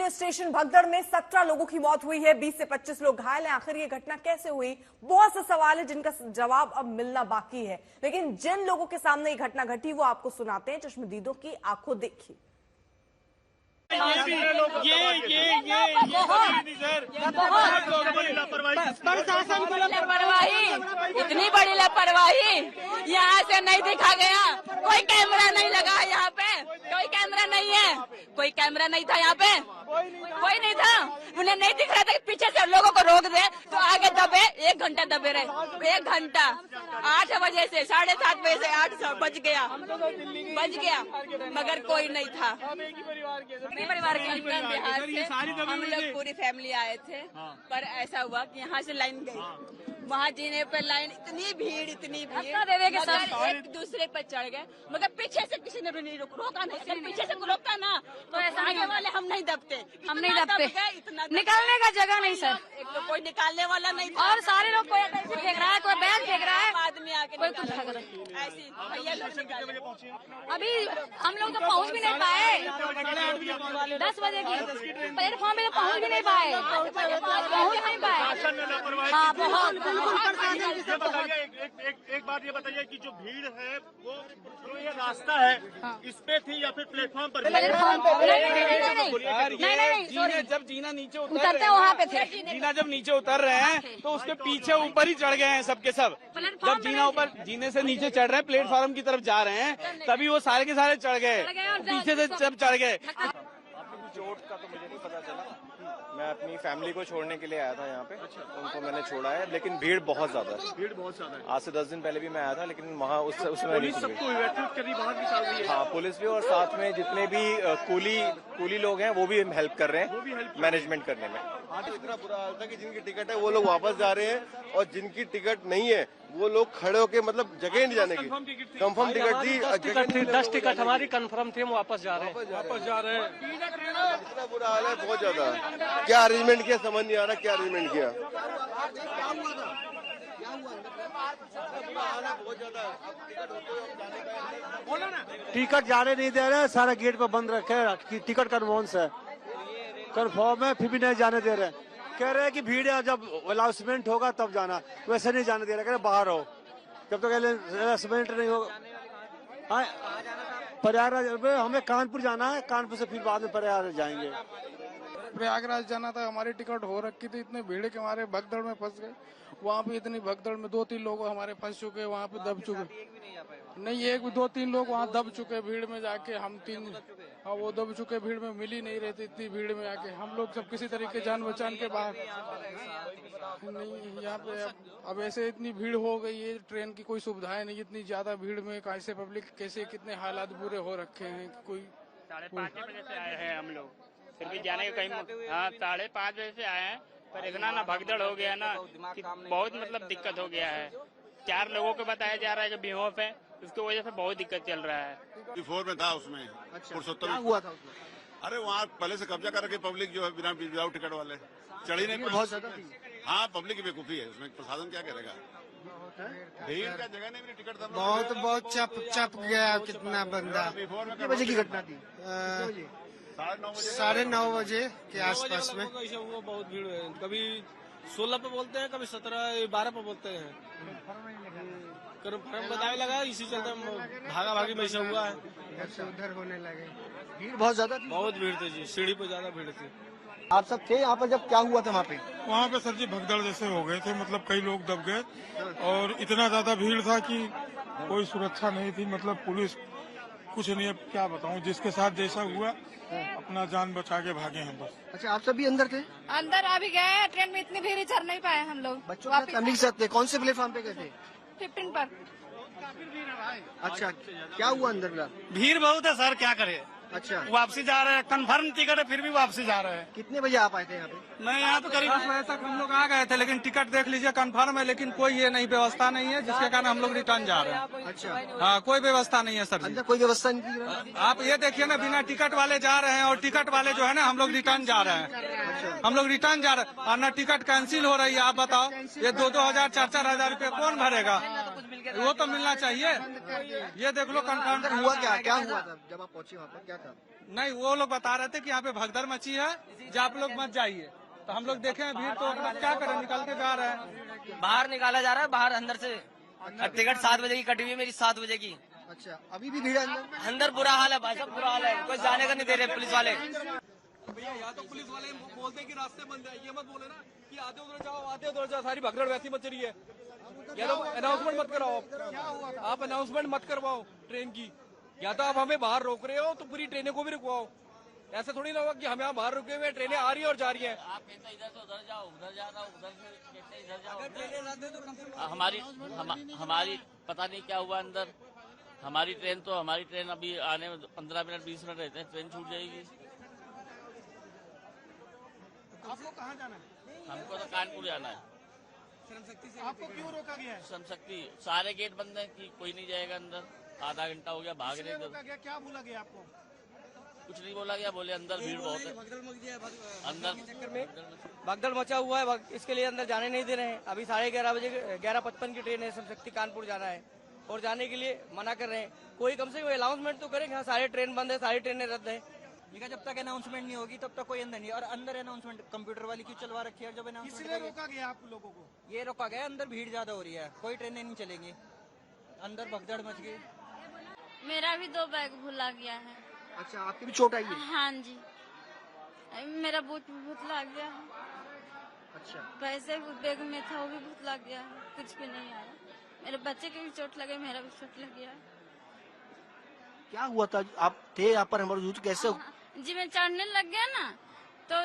Railway station भगदड़ में 17 लोगों की मौत हुई है, 20 से 25 लोग घायल हैं। आखिर ये घटना कैसे हुई? बहुत से सवाल है जिनका जवाब अब मिलना बाकी है, लेकिन जिन लोगों के सामने ये घटना घटी वो आपको सुनाते हैं। चश्मदीदों की आंखों देखी। प्रशासन की लापरवाही, इतनी बड़ी लापरवाही यहाँ से नहीं दिखा गया। कोई कैमरा नहीं लगा यहाँ पे, कोई कैमरा नहीं है, कोई कैमरा नहीं था यहाँ पे, कोई नहीं था। उन्हें नहीं दिख रहा था कि पीछे से लोगों को रोक दे तो आगे दबे। 1 घंटा दबे रहे, 1 घंटा। 8 बजे से 7:30 बजे से 8 बज गया, मगर कोई नहीं था। परिवार के बिहार से हम लोग पूरी फैमिली आए थे, पर ऐसा हुआ कि यहाँ से लाइन गई, वहाँ जीने पर लाइन इतनी भीड़ मगर एक दूसरे पर चढ़ गए, मगर पीछे से किसी ने भी नहीं रोका नहीं। अगर पीछे से रोकता ना तो ऐसा आगे वाले हम नहीं दबते, इतना निकलने का जगह नहीं सर। एक तो कोई निकालने वाला नहीं था और सारे लोग कोई फेंक रहा है, कोई बैग फेंक रहा है, आदमी आके कोई कुछ फेंक रहा है। ऐसी भैया लोग निकाले। अभी हम लोग तो पहुँच भी नहीं पाए। 10 बजे की प्लेटफॉर्म पे तो पहुँच भी नहीं पाए, हाँ बहुत। एक बात ये बताइए कि जो भीड़ है वो जो ये रास्ता है इस पे थी या फिर प्लेटफॉर्म पर? नहीं, जब जीना नीचे उतरते वहाँ पे थे। जीना जब नीचे उतर रहे हैं तो उसके पीछे ऊपर ही चढ़ गए हैं सबके सब। जब जीना ऊपर जीने से नीचे चढ़ रहे हैं, प्लेटफॉर्म की तरफ जा रहे हैं, तभी वो सारे के सारे चढ़ गए, पीछे से सब चढ़ गए। चोट का तो मुझे नहीं पता चला। मैं अपनी फैमिली को छोड़ने के लिए आया था यहाँ पे। उनको मैंने छोड़ा है, लेकिन भीड़ बहुत ज्यादा है। आज से 10 दिन पहले भी मैं आया था, लेकिन वहाँ उसमें पुलिस सबको इवैक्यूएट करनी बाहर निकाल रही है। हाँ, पुलिस भी, और साथ में जितने भी कूली लोग हैं वो भी हेल्प कर रहे हैं मैनेजमेंट करने में। आज इतना बुरा हाल था कि जिनकी टिकट है वो लोग वापस जा रहे हैं, और जिनकी टिकट नहीं है वो लोग खड़े होके मतलब जगह नहीं जाने की। कंफर्म टिकट थी, 10 टिकट हमारी कंफर्म थी, हम वापस जा रहे हैं। इतना बुरा हाल है, बहुत ज्यादा। क्या अरेंजमेंट किया समझ नहीं आ रहा, क्या अरेंजमेंट किया। टिकट जाने नहीं दे रहे, सारा गेट पे बंद रखे कि टिकट कन्फर्म है, कन्फर्म है, फिर भी नहीं जाने दे रहे। कह रहे हैं कि भीड़ है, जब अनाउंसमेंट होगा तब जाना, वैसे नहीं जाने दे रहे, कह रहे बाहर हो, जब तक अनाउंसमेंट नहीं होगा। प्रयागराज हमें कानपुर जाना है, कानपुर से फिर बाद में प्रयागराज जाएंगे। प्रयागराज जाना था, हमारी टिकट हो रखी थी, इतने भीड़ के हमारे भगदड़ में फंस गए। वहाँ पे इतनी भगदड़ में 2-3 लोग हमारे फंस चुके, वहाँ पे दब चुके। नहीं, 2-3 लोग वहाँ दब चुके भीड़ में जाके। हम 3 हाँ, वो दब चुके भीड़ में, मिल ही नहीं रहे थे इतनी भीड़ में आके। हम लोग सब किसी तरीके जान बचान के बाहर। नहीं, यहाँ पे अब ऐसे इतनी भीड़ हो गई है, ट्रेन की कोई सुविधाएं नहीं, इतनी ज्यादा भीड़ में कैसे पब्लिक, कैसे कितने हालात बुरे हो रखे हैं। कोई 5:30 बजे से आए हैं हम लोग, फिर भी जाने का कहीं। हाँ, 5:30 बजे से आए हैं, पर इतना ना भगदड़ हो गया ना कि बहुत मतलब दिक्कत हो गया है। 4 लोगों को बताया जा रहा है कि बेहोश है, उसकी वजह से बहुत दिक्कत चल रहा है। 4 में था उसमें। अच्छा, क्या हुआ था उसमें? अरे वहाँ पहले से कब्जा कर रखे पब्लिक जो है, बिना विदाउट टिकट वाले चढ़ी नहीं। बहुत ज्यादा थी। हाँ, पब्लिक की बेवकूफी है, उसमें प्रशासन क्या करेगा। भीड़ का जगह नहीं मिली, टिकट बहुत चप गया कितना बंदा। कितने बजे की घटना थी? 9:30 बजे के आसपास में। वो बहुत भीड़ है, कभी 16 पे बोलते हैं, कभी 17, 12 पे बोलते हैं। कन्फर्म बताने लगा, इसी चलते भागा भागी में हुआ है। इधर से उधर होने लगे। भीड़ बहुत ज्यादा थी। बहुत भीड़ थी जी, सीढ़ी पे ज्यादा भीड़ थी। आप सब थे यहाँ पर जब क्या हुआ था वहाँ पे? वहाँ पे सर जी भगदड़ जैसे हो गए थे, मतलब कई लोग दब गए, और इतना ज्यादा भीड़ था कि कोई सुरक्षा नहीं थी, मतलब पुलिस कुछ नहीं। अब क्या बताऊँ, जिसके साथ जैसा हुआ अपना जान बचा के भागे हैं बस। अच्छा, आप सब भी अंदर थे? अंदर अभी गए, ट्रेन में इतनी भीड़ चढ़ नहीं पाए हम लोग। बच्चों के साथ, फैमिली के साथ थे? कौन से प्लेटफॉर्म पे गए थे? 15 पर। अच्छा, क्या हुआ अंदर? भीड़ बहुत है सर, क्या करे। अच्छा, वापसी जा रहे हैं, कंफर्म टिकट है, फिर भी वापसी जा रहे हैं। कितने बजे आप आए थे यहाँ पे? मैं यहाँ पे करीब 10 बजे तक हम लोग आ गए थे, लेकिन टिकट देख लीजिए कंफर्म है, लेकिन कोई ये नहीं व्यवस्था नहीं है, जिसके कारण हम लोग रिटर्न जा रहे हैं। अच्छा, हाँ, कोई व्यवस्था नहीं है सर जी। अंदर कोई व्यवस्था नहीं थी? आप ये देखिए ना, बिना टिकट वाले जा रहे हैं, और टिकट वाले जो है ना, हम लोग रिटर्न जा रहे हैं। हम लोग रिटर्न जा रहे हैं, और ना टिकट कैंसिल हो रही है। आप बताओ, ये 2-2 हजार 4-4 हजार रूपये कौन भरेगा? वो तो मिलना चाहिए। ये देख लो कंफर्म हुआ क्या हुआ था जब आप पहुंचे वहाँ पर? क्या था? नहीं, वो लोग बता रहे थे कि यहाँ पे भगदड़ मची है, जो आप लोग मत जाइए। तो हम लोग देखे हैं भीड़, तो अपना क्या करें, निकल के जा रहे हैं। बाहर निकाला जा रहा है, बाहर अंदर से। टिकट 7 बजे की कटी हुई है मेरी, 7 बजे की। अच्छा, अभी भी भीड़ है अंदर बुरा हाल है भाई साहब, बुरा हाल है। कोई जाने का नहीं दे रहे पुलिस वाले। भैया यहाँ तो पुलिस वाले बोलते हैं कि रास्ते बंद है, ये मत बोले ना कि आधे उधर जाओ, आधे उधर जाओ। सारी भगदड़ वैसी मच रही है। या तो अनाउंसमेंट मत कराओ आप अनाउंसमेंट मत करवाओ ट्रेन की। या तो आप हमें बाहर रोक रहे हो तो पूरी ट्रेनें को भी रुकवाओ। ऐसा थोड़ी ना होगा कि हम यहाँ बाहर रुके हुए, ट्रेनें आ रही है और जा रही है। आप कहते इधर से उधर जाओ, उधर जा रहा हूँ, उधर से कहते इधर जाओ। हमारी पता नहीं क्या हुआ अंदर। हमारी ट्रेन अभी आने में 15 मिनट 20 मिनट रहते हैं, ट्रेन छूट जाएगी। आप लोग कहाँ जाना है? हमको तो कानपुर जाना है। श्रमशक्ति से आपको क्यों रोका गया है? श्रमशक्ति सारे गेट बंद है कि कोई नहीं जाएगा अंदर। आधा घंटा हो गया भाग रहे। रोका गया, क्या बोला गया आपको? कुछ नहीं बोला गया, बोले अंदर भीड़ बहुत है। अंदर चक्कर में भगदड़ मचा हुआ है, इसके लिए अंदर जाने नहीं दे रहे हैं। अभी 11:30 बजे 11:55 की ट्रेन है, श्रमशक्ति कानपुर जाना है और जाने के लिए मना कर रहे हैं। कोई कम से कम अनाउंसमेंट तो करे कि हाँ सारे ट्रेन बंद है, सारी ट्रेनें रद्द है। जब तक अनाउंसमेंट नहीं होगी तब तक कोई अंदर नहीं। और अंदर अनाउंसमेंट कंप्यूटर वाली क्यों चलवा रखी है? जब अनाउंसमेंट रोका गया आप लोगों को? ये रोका गया, अंदर भीड़ ज्यादा हो रही है, कोई ट्रेनें नहीं चलेंगी, अंदर भगदड़ मच गई। मेरा भी 2 बैग भुला गया है। अच्छा, आपकी भी चोट आई है? हाँ जी, मेरा बूट भी भुतला गया है। अच्छा, पैसे बैग में था वो भी भुतला गया है, कुछ भी नहीं आया। मेरे बच्चे के भी चोट लगे, मेरा भी चोट लग गया। क्या हुआ था? आप थे यहाँ पर मौजूद, कैसे? जी मैं चढ़ने लग गया ना, तो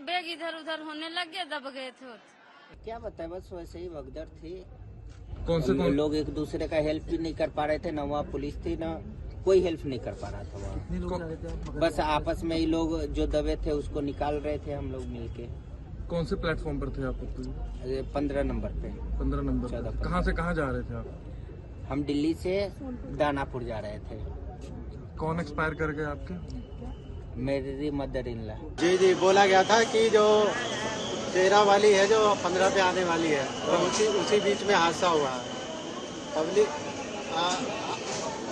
बैग इधर उधर होने लग गया, दब गए थे। क्या बताए, बस वैसे ही भगदड़ थी। कौन से लोग एक दूसरे का हेल्प भी नहीं कर पा रहे थे, ना वहाँ पुलिस थी, ना कोई हेल्प नहीं कर पा रहा था वहाँ। बस आपस में ही लोग जो दबे थे उसको निकाल रहे थे, हम लोग मिलके। कौन से प्लेटफॉर्म पर थे आप? 15 नंबर पे। 15 नंबर। कहाँ से कहाँ जा रहे थे आप? हम दिल्ली से दानापुर जा रहे थे। कौन एक्सपायर कर गए आपके? मेरी मदर इन लॉ। जी, बोला गया था कि जो 13 वाली है जो 15 पे आने वाली है, तो उसी बीच में हादसा हुआ। पब्लिक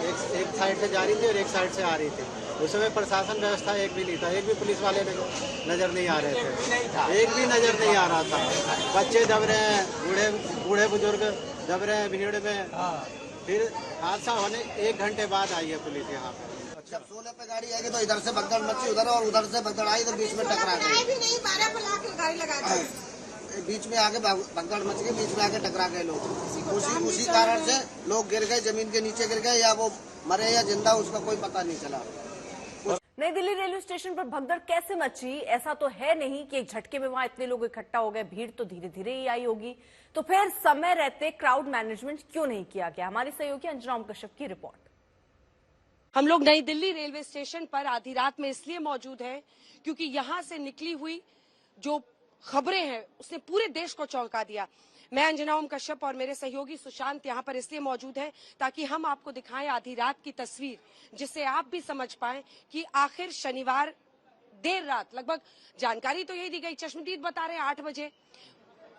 एक साइड से जा रही थी और एक साइड से आ रही थी। उस समय प्रशासन व्यवस्था एक भी नहीं था, एक भी पुलिस वाले नजर नहीं आ रहे थे, एक भी नजर नहीं आ रहा था। बच्चे दब रहे हैं, बूढ़े बुजुर्ग दब रहे हैं भीड़ में। फिर हादसा होने 1 घंटे बाद आई है पुलिस यहाँ पे। जब 16 पे गाड़ी आएगी तो इधर से भगदड़ मची, उधर और उधर से भगदड़ आई, इधर बीच में टकरा गई। बीच में आके भगदड़ मच गई, बीच में आके टकरा गए लोग। उसी कारण से लोग गिर गए, जमीन के नीचे गिर गए, या वो मरे या जिंदा उसका कोई पता नहीं चला। नई दिल्ली रेलवे स्टेशन पर भगदड़ कैसे मची? ऐसा तो है नहीं कि एक झटके में वहां इतने लोग इकट्ठा हो गए, भीड़ तो धीरे धीरे ही आई होगी। तो फिर समय रहते क्राउड मैनेजमेंट क्यों नहीं किया गया? हमारी सहयोगी अंजना ओम कश्यप की रिपोर्ट। हम लोग नई दिल्ली रेलवे स्टेशन पर आधी रात में इसलिए मौजूद हैं क्योंकि यहां से निकली हुई जो खबरें हैं उसने पूरे देश को चौंका दिया। मैं अंजना ओम कश्यप और मेरे सहयोगी सुशांत यहाँ पर इसलिए मौजूद हैं ताकि हम आपको दिखाएं आधी रात की तस्वीर, जिससे आप भी समझ पाएं कि आखिर शनिवार देर रात, लगभग जानकारी तो यही दी गई, चश्मदीद बता रहे हैं 8 बजे,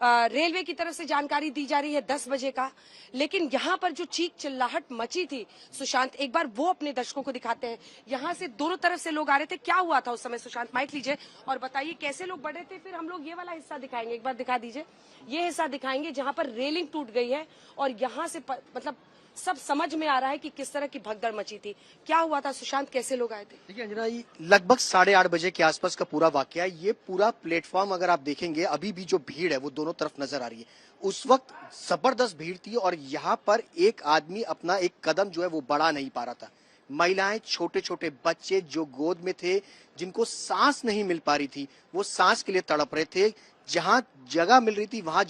रेलवे की तरफ से जानकारी दी जा रही है 10 बजे का। लेकिन यहाँ पर जो चीख चिल्लाहट मची थी सुशांत, एक बार वो अपने दर्शकों को दिखाते हैं। यहाँ से दोनों तरफ से लोग आ रहे थे, क्या हुआ था उस समय? सुशांत माइक लीजिए और बताइए कैसे लोग बढ़ रहे थे। फिर हम लोग ये वाला हिस्सा दिखाएंगे, एक बार दिखा दीजिए, ये हिस्सा दिखाएंगे जहाँ पर रेलिंग टूट गई है और यहाँ से मतलब सब समझ में आ रहा है कि किस तरह की भगदड़ मची थी। क्या हुआ था सुशांत, कैसे लोग आए थे? देखिए अंजना, ये लगभग 8:30 बजे के आसपास का पूरा वाकया है। ये पूरा प्लेटफॉर्म अगर आप देखेंगे, अभी भी जो भीड़ है वो दोनों तरफ नजर आ रही है। उस वक्त जबरदस्त भीड़ थी और यहाँ पर एक आदमी अपना एक कदम जो है वो बढ़ा नहीं पा रहा था। महिलाएं, छोटे छोटे बच्चे जो गोद में थे, जिनको सांस नहीं मिल पा रही थी, वो सांस के लिए तड़प रहे थे। जहां जगह मिल रही थी वहां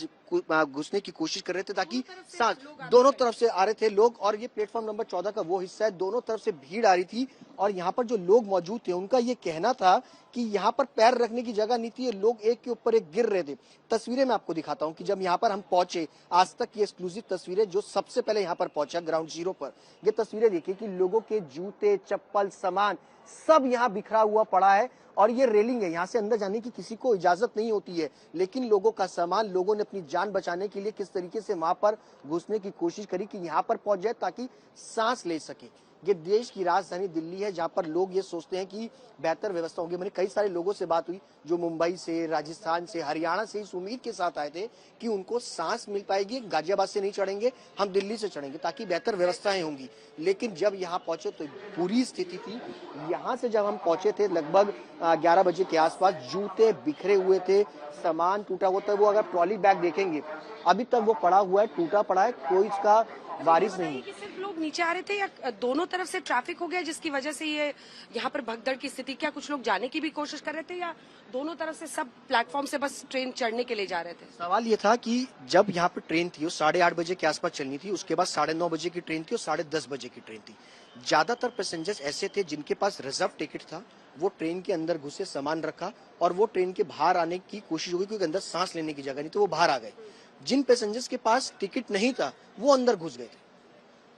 घुसने की कोशिश कर रहे थे ताकि सांस, दोनों तरफ से आ रहे थे लोग। और ये प्लेटफॉर्म नंबर 14 का वो हिस्सा है, दोनों तरफ से भीड़ आ रही थी और यहाँ पर जो लोग मौजूद थे उनका ये कहना था कि यहाँ पर पैर रखने की जगह नहीं थी, लोग एक के ऊपर एक गिर रहे थे। तस्वीरें मैं आपको दिखाता हूँ कि जब यहाँ पर हम पहुंचे, आज तक की एक्सक्लूसिव तस्वीरें, जो सबसे पहले यहाँ पर पहुंचा ग्राउंड जीरो पर, ये तस्वीरें देखिए कि लोगों के जूते, चप्पल, सामान सब यहाँ बिखरा हुआ पड़ा है और ये रेलिंग है, यहाँ से अंदर जाने की किसी को इजाजत नहीं होती है। लेकिन लोगों का सामान, लोगों ने अपनी जान बचाने के लिए किस तरीके से वहां पर घुसने की कोशिश करी कि यहाँ पर पहुंच जाए ताकि सांस ले सके। ये देश की राजधानी दिल्ली है, जहां पर लोग ये सोचते हैं कि बेहतर व्यवस्था होगी। मैंने कई सारे लोगों से बात हुई जो मुंबई से, राजस्थान से, हरियाणा से इस उम्मीद के साथ आए थे कि उनको सांस मिल पाएगी, गाजियाबाद से नहीं चढ़ेंगे, हम दिल्ली से चढ़ेंगे ताकि बेहतर व्यवस्थाएं होंगी। लेकिन जब यहाँ पहुंचे तो बुरी स्थिति थी। यहाँ से जब हम पहुंचे थे लगभग 11 बजे के आसपास, जूते बिखरे हुए थे, सामान टूटा हुआ था। वो अगर ट्रॉली बैग देखेंगे अभी तक वो पड़ा हुआ है, टूटा पड़ा है, कोई इसका वारिस नहीं। सिर्फ लोग नीचे आ रहे थे या दोनों तरफ से ट्रैफिक हो गया जिसकी वजह से ये यहाँ पर भगदड़ की स्थिति? क्या कुछ लोग जाने की भी कोशिश कर रहे थे या दोनों तरफ से सब प्लेटफॉर्म से बस ट्रेन चढ़ने के लिए जा रहे थे? सवाल ये था कि जब यहाँ पर ट्रेन थी वो 8:30 बजे के आसपास चलनी थी, उसके बाद 9:30 बजे की ट्रेन थी और 10:30 बजे की ट्रेन थी। ज्यादातर पैसेंजर्स ऐसे थे जिनके पास रिजर्व टिकट था, वो ट्रेन के अंदर घुसे, सामान रखा और वो ट्रेन के बाहर आने की कोशिश हुई क्योंकि अंदर सांस लेने की जगह नहीं तो वो बाहर आ गए। जिन पैसेंजर्स के पास टिकट नहीं था वो अंदर घुस गए थे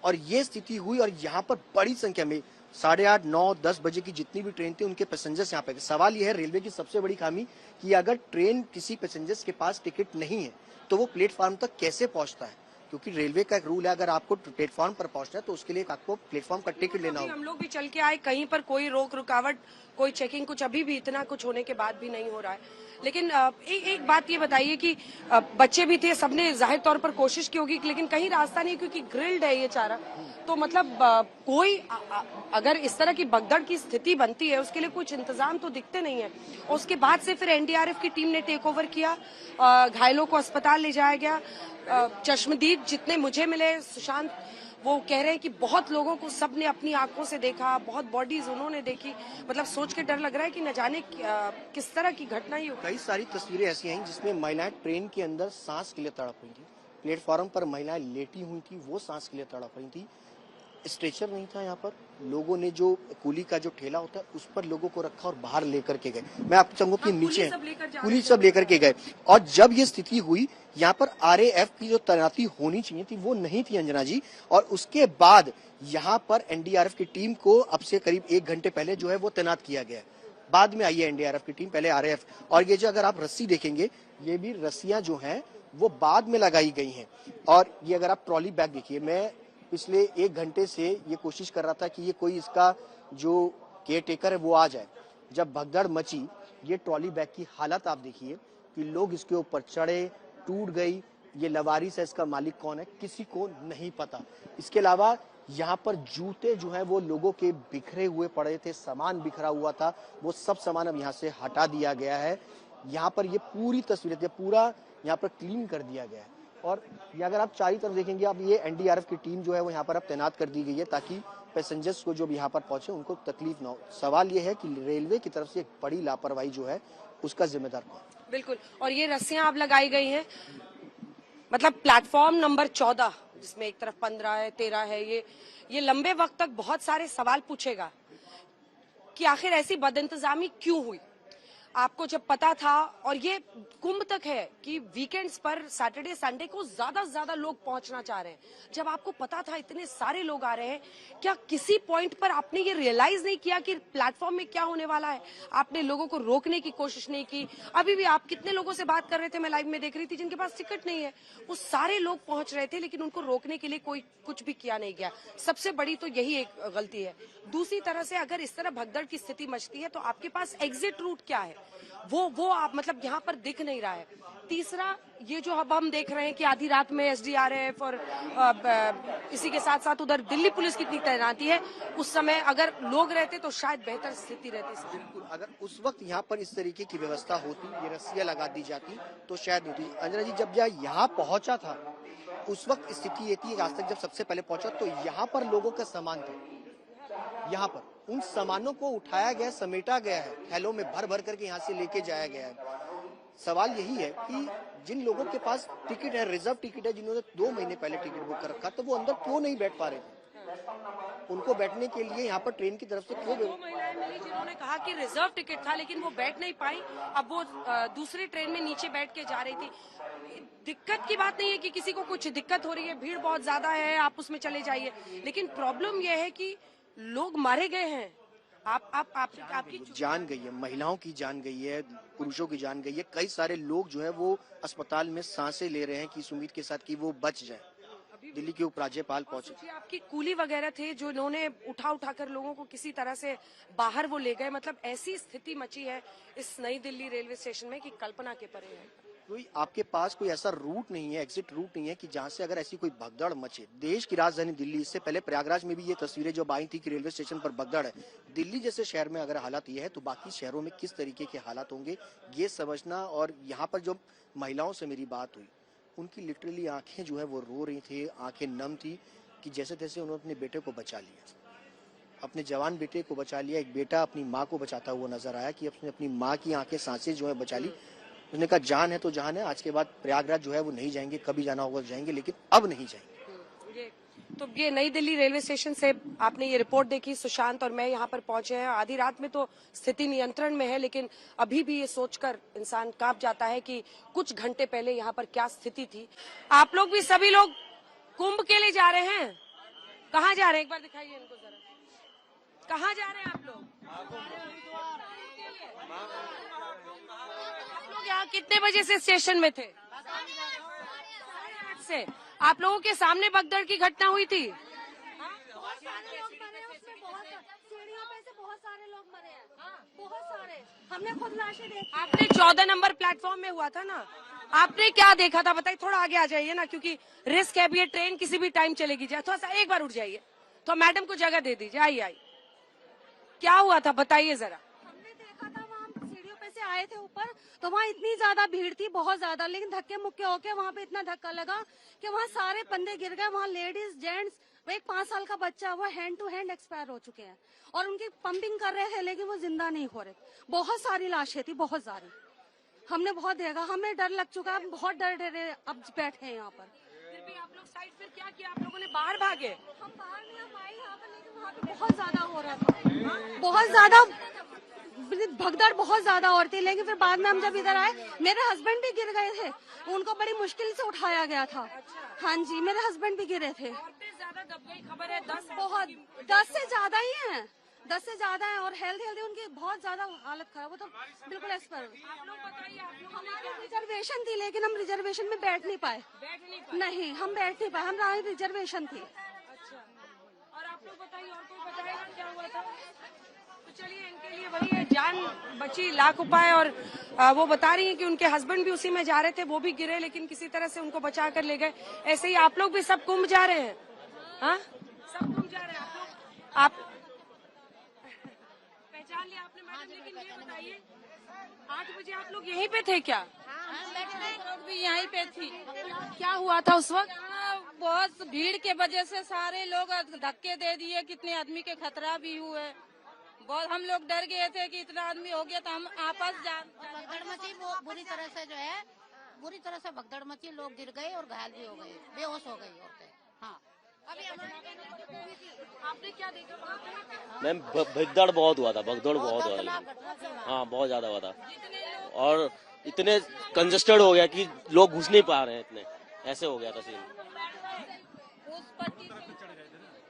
और ये स्थिति हुई। और यहाँ पर बड़ी संख्या में 8:30, 9, 10 बजे की जितनी भी ट्रेन थी उनके पैसेंजर्स यहाँ पे। सवाल यह है रेलवे की सबसे बड़ी खामी कि अगर ट्रेन किसी पैसेंजर्स के पास टिकट नहीं है तो वो प्लेटफॉर्म तक कैसे पहुंचता है, क्योंकि रेलवे का एक रूल है अगर आपको प्लेटफॉर्म पर पहुंचना है तो उसके लिए आपको प्लेटफॉर्म का टिकट लेना होगा। हम लोग भी चल के आए, कहीं पर कोई रोक रुकावट, कोई चेकिंग कुछ अभी भी इतना कुछ होने के बाद भी नहीं हो रहा है। लेकिन एक बात ये बताइए कि बच्चे भी थे, सबने जाहिर तौर पर कोशिश की होगी, लेकिन कहीं रास्ता नहीं क्योंकि ग्रिल्ड है ये चारा। तो मतलब कोई अगर इस तरह की भगदड़ की स्थिति बनती है उसके लिए कुछ इंतजाम तो दिखते नहीं है। उसके बाद से फिर एनडीआरएफ की टीम ने टेक ओवर किया, घायलों को अस्पताल ले जाया गया। चश्मदीद जितने मुझे मिले, सुशांत, वो कह रहे हैं कि बहुत लोगों को सबने अपनी आंखों से देखा, बहुत बॉडीज उन्होंने देखी। मतलब सोच के डर लग रहा है कि न जाने किस तरह की घटना ही हो। कई सारी तस्वीरें ऐसी हैं जिसमें महिलाएं ट्रेन के अंदर सांस के लिए तड़प रही थी, प्लेटफॉर्म पर महिलाएं लेटी हुई थी, वो सांस के लिए तड़प रही थी। स्ट्रेचर नहीं था यहाँ पर, लोगों ने जो कूली का जो ठेला होता है उस पर लोगों को रखा और बाहर लेकर के गए। मैं आपको चाहूंगा कि नीचे पुलिस सब लेकर के गए। और जब ये स्थिति हुई यहाँ पर आरएएफ की जो तैनाती होनी चाहिए थी वो नहीं थी अंजना जी, और उसके बाद यहाँ पर एनडीआरएफ की टीम को अब से करीब 1 घंटे पहले जो है वो तैनात किया गया है। बाद में आई है एनडीआरएफ की टीम, पहले आरएएफ। और ये जो अगर आप रस्सी देखेंगे, ये भी रस्सियां जो हैं वो बाद में लगाई गई हैं। और ये अगर आप ट्रॉली बैग देखिए, मैं पिछले 1 घंटे से ये कोशिश कर रहा था कि ये कोई इसका जो केयर टेकर है वो आ जाए। जब भगदड़ मची, ये ट्रॉली बैग की हालत आप देखिए कि लोग इसके ऊपर चढ़े, टूट गई। ये लवारिस है, इसका मालिक कौन है किसी को नहीं पता। इसके अलावा यहाँ पर जूते जो हैं वो लोगों के बिखरे हुए पड़े थे, सामान बिखरा हुआ था, वो सब सामान अब यहाँ से हटा दिया गया है। यहाँ पर ये पूरी तस्वीरें थी, पूरा यहाँ पर क्लीन कर दिया गया है। और ये अगर आप चारों तरफ देखेंगे, अब ये एनडीआरएफ की टीम जो है वो यहाँ पर अब तैनात कर दी गई है ताकि पैसेंजर्स को जो भी यहाँ पर पहुंचे उनको तकलीफ ना हो। सवाल ये है कि रेलवे की तरफ से एक बड़ी लापरवाही जो है उसका जिम्मेदार कौन? बिल्कुल। और ये रस्सियां अब लगाई गई हैं, मतलब प्लेटफॉर्म नंबर 14 जिसमें एक तरफ 15 है, 13 है, ये लंबे वक्त तक बहुत सारे सवाल पूछेगा कि आखिर ऐसी बदइंतजामी क्यों हुई। आपको जब पता था, और ये कुंभ तक है कि वीकेंड्स पर सैटरडे संडे को ज्यादा से ज्यादा लोग पहुंचना चाह रहे हैं, जब आपको पता था इतने सारे लोग आ रहे हैं, क्या किसी पॉइंट पर आपने ये रियलाइज नहीं किया कि प्लेटफॉर्म में क्या होने वाला है? आपने लोगों को रोकने की कोशिश नहीं की? अभी भी आप कितने लोगों से बात कर रहे थे, मैं लाइव में देख रही थी, जिनके पास टिकट नहीं है, वो सारे लोग पहुंच रहे थे लेकिन उनको रोकने के लिए कोई कुछ भी किया नहीं गया। सबसे बड़ी तो यही एक गलती है। दूसरी तरह से अगर इस तरह भगदड़ की स्थिति मचती है तो आपके पास एग्जिट रूट क्या है, वो आप मतलब यहाँ पर दिख नहीं रहा है। तीसरा, ये जो अब हम देख रहे हैं कि आधी रात में एसडीआरएफ और इसी के साथ साथ उधर दिल्ली पुलिस की तैनाती है, उस समय अगर लोग रहते तो शायद बेहतर स्थिति रहती। बिल्कुल, अगर उस वक्त यहाँ पर इस तरीके की व्यवस्था होती, ये रस्सियां लगा दी जाती तो शायद होती। अंजना जी, जब यहाँ पहुंचा था उस वक्त स्थिति ये थी, आज तक जब सबसे पहले पहुंचा तो यहाँ पर लोगों का सामान था, यहाँ पर उन सामानों को उठाया गया, समेटा गया है, थैलों में भर भर करके यहाँ से लेके जाया गया है। सवाल यही है कि जिन लोगों के पास टिकट है, रिजर्व टिकट है, जिन्होंने 2 महीने पहले टिकट बुक कर रखा, तो वो अंदर क्यों नहीं बैठ पा रहे थे? उनको बैठने के लिए यहाँ पर ट्रेन की तरफ से क्यों? 2 महिलाएं मिली जिन्होंने कहा कि रिजर्व टिकट था लेकिन वो बैठ नहीं पाई, अब वो दूसरे ट्रेन में नीचे बैठ के जा रही थी। दिक्कत की बात नहीं है कि किसी को कुछ दिक्कत हो रही है, भीड़ बहुत ज्यादा है, आप उसमें चले जाइए, लेकिन प्रॉब्लम यह है कि लोग मारे गए हैं। आपकी जान गई है, महिलाओं की जान गई है, पुरुषों की जान गई है। कई सारे लोग जो है वो अस्पताल में सांसें ले रहे हैं कि इस उम्मीद के साथ कि वो बच जाए। अभी दिल्ली के उपराज्यपाल पहुंचे। सोचिए, आपकी कूली वगैरह थे जो इन्होंने उठा कर लोगों को किसी तरह से बाहर वो ले गए। मतलब ऐसी स्थिति मची है इस नई दिल्ली रेलवे स्टेशन में कि कल्पना के परे है। कोई आपके पास कोई ऐसा रूट नहीं है, एग्जिट रूट नहीं है कि जहां से अगर ऐसी कोई भगदड़ मचे। देश की राजधानी दिल्ली, इससे पहले प्रयागराज में भी ये तस्वीरें जब आई थी कि रेलवे स्टेशन पर भगदड़ है। दिल्ली जैसे शहर में अगर हालात ये है तो बाकी शहरों में किस तरीके के हालात होंगे ये समझना। और यहाँ पर जो महिलाओं से मेरी बात हुई, उनकी लिटरली आंखें जो है वो रो रही थी, आंखें नम थी कि जैसे तैसे उन्होंने अपने बेटे को बचा लिया, अपने जवान बेटे को बचा लिया। एक बेटा अपनी माँ को बचाता हुआ नजर आया कि उसने अपनी माँ की आंखें सांसें जो है बचा ली। उसने कहा जान है तो जान है, आज के बाद प्रयागराज जो है वो नहीं जाएंगे, कभी जाना होगा तो जाएंगे, लेकिन अब नहीं जाएंगे। तो ये नई दिल्ली रेलवे स्टेशन से आपने ये रिपोर्ट देखी। सुशांत और मैं यहाँ पर पहुंचे हैं। आधी रात में तो स्थिति नियंत्रण में है, लेकिन अभी भी ये सोचकर इंसान कांप जाता है कि कुछ घंटे पहले यहाँ पर क्या स्थिति थी। आप लोग भी, सभी लोग कुंभ के लिए जा रहे हैं। कहाँ जा रहे हैं, एक बार दिखाइए इनको जरा। कहाँ जा रहे हैं आप लोग? यहाँ कितने बजे से स्टेशन में थे? 8 से। आप लोगों के सामने भगदड़ की घटना हुई थी? बहुत सारे लोग मरे हैं उसमें, सीढ़ियों पे से बहुत सारे लोग मरे हैं, बहुत सारे। हमने खुद लाशें देखी। आपने 14 नंबर प्लेटफॉर्म में हुआ था ना, आपने क्या देखा था बताइए? थोड़ा आगे आ जाइए ना, क्योंकि रिस्क है। ये ट्रेन किसी भी टाइम चलेगी। थोड़ा सा एक बार उठ जाइए तो मैडम को जगह दे दीजिए। आइए, क्या हुआ था बताइए जरा। हमने देखा था, वहाँ सीढ़ियों पे से आए थे ऊपर, तो वहाँ इतनी ज्यादा भीड़ थी, बहुत ज्यादा। लेकिन धक्के मुक्के होके वहाँ पे इतना धक्का लगा कि वहाँ सारे बंदे गिर गए। वहाँ लेडीज, जेंट्स, एक 5 साल का बच्चा, वो हैंड टू हैंड एक्सपायर हो चुके हैं। और उनकी पंपिंग कर रहे थे, लेकिन वो जिंदा नहीं हो रहे। बहुत सारी लाशें थी, बहुत सारी। हमने बहुत देखा, हमें डर लग चुका है, बहुत डरे अब बैठे हैं यहाँ पर। फिर भी आप लोग साइड फिर क्या किया? आप लोगों ने बाहर भागे? हम बाहर नहीं, हम आए यहाँ पर, लेकिन वहाँ पे बहुत ज्यादा हो रहा था, बहुत ज्यादा भगदड़ बहुत ज्यादा और थी। लेकिन फिर बाद में हम जब इधर आए, मेरे हस्बैंड भी गिर गए थे, उनको बड़ी मुश्किल से उठाया गया था। हाँ जी, मेरे हस्बैंड भी गिरे थे। ज्यादा दब गई खबर है, 10 से ज्यादा ही हैं, 10 से ज्यादा है। और हेल्दी उनकी बहुत ज्यादा हालत खराब, वो तो बिल्कुल एक्सपायर। हमारी रिजर्वेशन थी, लेकिन हम रिजर्वेशन में बैठ नहीं पाए। नहीं, हम बैठ नहीं पाए, हमारी रिजर्वेशन थी। और आप लोग बताइए, और कोई बताएगा क्या हुआ था? तो चलिए, इनके लिए वही है, जान बची लाख उपाय। और वो बता रही हैं कि उनके हस्बैंड भी उसी में जा रहे थे, वो भी गिरे, लेकिन किसी तरह से उनको बचा कर ले गए। ऐसे ही आप लोग भी सब कुंभ जा रहे हैं? हाँ, सब कुंभ जा रहे हैं आप लोग। आप पहचान लिया आपने मैडम, लेकिन ये बताइए 8 बजे आप लोग यहीं पे थे क्या? भी यहीं पे थी। क्या हुआ था उस वक्त? बहुत भीड़ के वजह से सारे लोग धक्के दे दिए, कितने आदमी के खतरा भी हुए। बहुत हम लोग डर गए थे कि इतना आदमी हो गया, तो हम आपस भगदड़ मची, वो बुरी तरह से जो है, बुरी तरह से भगदड़ मची। लोग गिर गए और घायल भी हो गए, बेहोश हो गई औरतें। हाँ, अभी आपने क्या देखा? मैम भगदड़ बहुत हुआ था, भगदड़ बहुत हुआ था। हाँ, बहुत ज्यादा हुआ था। और इतने कंजस्टेड हो गया कि लोग घुस नहीं पा रहे हैं, इतने ऐसे हो गया था सीन।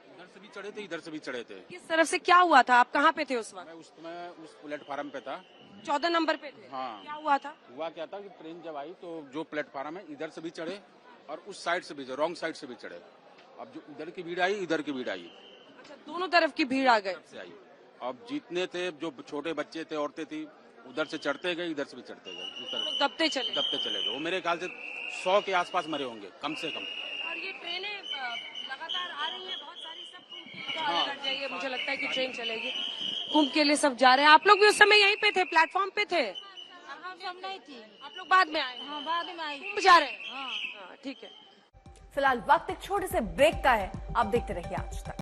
इधर से भी चढ़े थे, इधर से भी चढ़े थे। किस तरफ से क्या हुआ था? आप कहाँ पे थे उस वक्त? मैं उस प्लेटफार्म पे था, 14 नंबर पे थे। हाँ। क्या हुआ था? हुआ क्या था कि ट्रेन जब आई तो जो प्लेटफार्म है, इधर से भी चढ़े और उस साइड से भी, रॉन्ग साइड से भी चढ़े। अब जो इधर की भीड़ आई, इधर की भीड़ आई। अच्छा, दोनों तरफ की भीड़ आ गई से आई। अब जितने थे, जो छोटे बच्चे थे, औरतें थी, उधर से चढ़ते गए, इधर से भी चढ़ते गए, दबते चले गए। वो मेरे ख्याल से 100 के आसपास मरे होंगे, कम से कम। और ये ट्रेनें लगातार आ रही हैं, बहुत सारी, सब कुंभ के लिए लग जाइए। मुझे लगता है कि ट्रेन चलेगी, कुंभ के लिए सब जा रहे हैं। आप लोग भी उस समय यहीं पे थे, प्लेटफॉर्म पे थे? हम नहीं थी, आप लोग बाद में आए? हाँ, बाद में आई। कुंभ जा रहे हैं? हाँ, ठीक है। फिलहाल वक्त एक छोटे से ब्रेक का है, आप देखते रहिए आज तक।